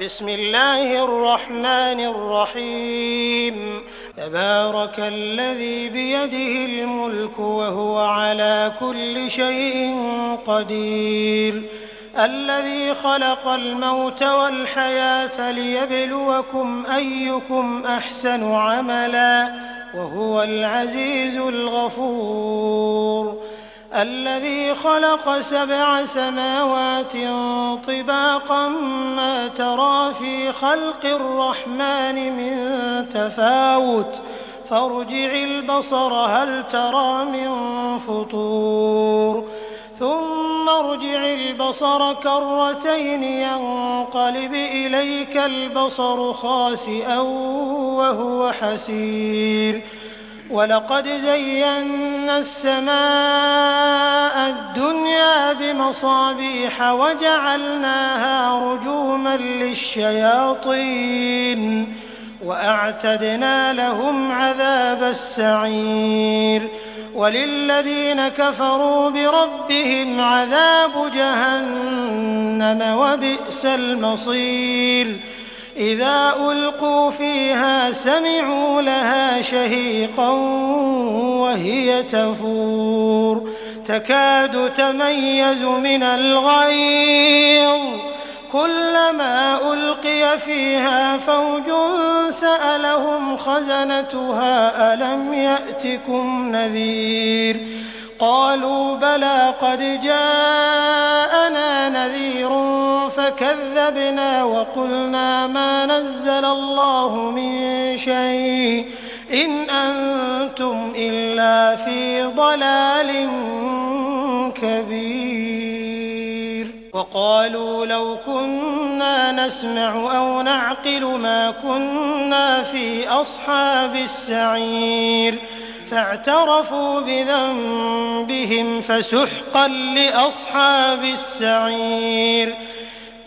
بسم الله الرحمن الرحيم. تبارك الذي بيده الملك وهو على كل شيء قدير، الذي خلق الموت والحياة ليبلوكم أيكم أحسن عملا وهو العزيز الغفور، الذي خلق 7 سماوات طباقا ما ترى في خلق الرحمن من تفاوت فارجع البصر هل ترى من فطور ثم ارجع البصر كرتين ينقلب إليك البصر خاسئا وهو حسير، ولقد زينا السماء الدنيا بمصابيح وجعلناها رجوما للشياطين وأعتدنا لهم عذاب السعير، وللذين كفروا بربهم عذاب جهنم وبئس المصير، إذا ألقوا فيها سمعوا لها شهيقا وهي تفور تكاد تميز من الغيظ، كلما ألقي فيها فوج سألهم خزنتها ألم يأتكم نذير، قالوا بلى قد جاءنا نذير فكذبنا وقلنا ما نزل الله من شيء إن أنتم إلا في ضلال كبير، وقالوا لو كنا نسمع أو نعقل ما كنا في أصحاب السعير، فاعترفوا بذنبهم فسحقا لأصحاب السعير،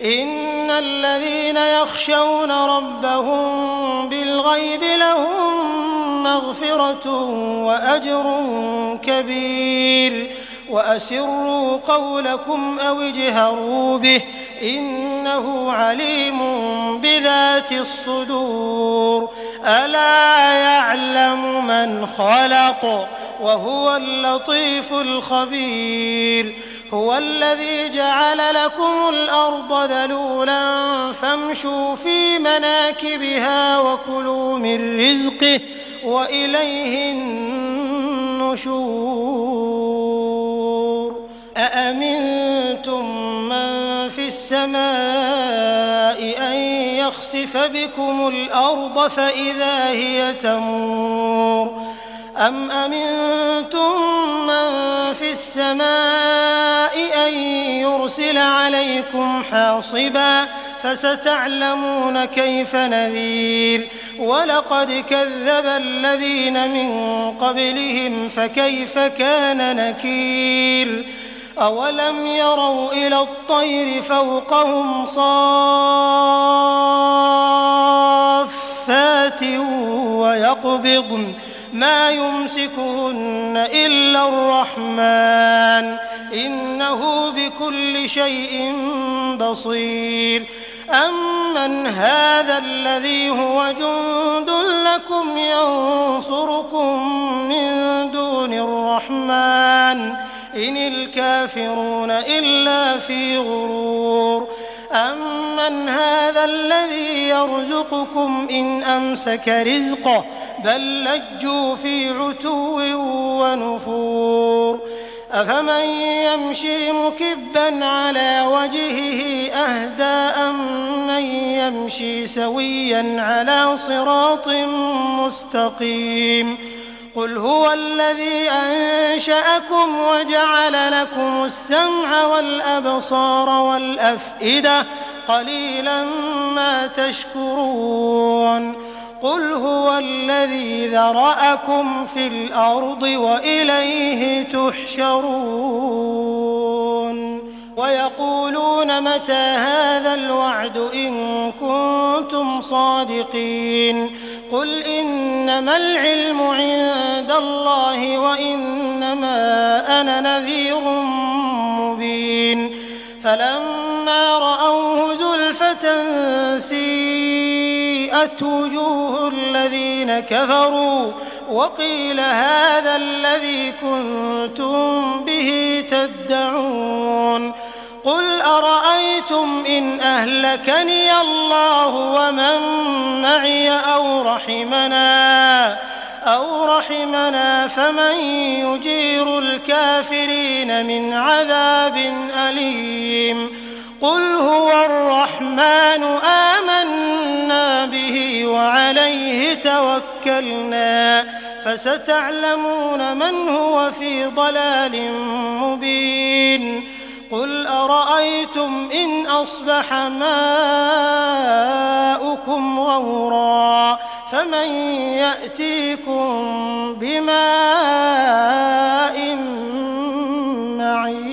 إن الذين يخشون ربهم بالغيب لهم مغفرة وأجر كبير، وأسروا قولكم أو اجهروا به إنه عليم بذات الصدور، ألا يعلم من خلق وهو اللطيف الخبير، هو الذي جعل لكم الأرض ذلولا فامشوا في مناكبها وكلوا من رزقه وإليه النشور، أأمنتم من في السماء أن يخسف بكم الأرض فإذا هي تمور، أم أمنتم من في السماء أن يرسل عليكم حاصبا فستعلمون كيف نذير، ولقد كذب الذين من قبلهم فكيف كان نكير، أولم يروا إلى الطير فوقهم صافات ويقبضن ما يمسكهن إلا الرحمن إنه بكل شيء بصير، أمن هذا الذي هو جند لكم ينصركم من دون الرحمن إن الكافرون إلا في غرور، أمن هذا الذي يرزقكم إن أمسك رزقه بل لجوا في عتو ونفور، أفمن يمشي مكبا على وجهه أهدى أمن يمشي سويا على صراط مستقيم، قل هو الذي أنشأكم وجعل لكم السمع والأبصار والأفئدة قليلا ما تشكرون، قل هو الذي ذرأكم في الأرض وإليه تحشرون، ويقولون متى هذا الوعد إن كنتم صادقين، قل إنما العلم عند الله وإنما أنا نذير مبين، فلما رأوه زلفى سيئت وجوه الذين كفروا وقيل هذا الذي كنتم به تدعون قل أرأيتم إن أهلكني الله ومن معي أو رحمنا فمن يجير الكافرين من عذاب أليم قل هو الرحمن آمنا به وعليه توكلنا فستعلمون من هو في ضلال مبين قل أرأيتم إن أصبح ماؤكم غورا فمن يأتيكم بماء معين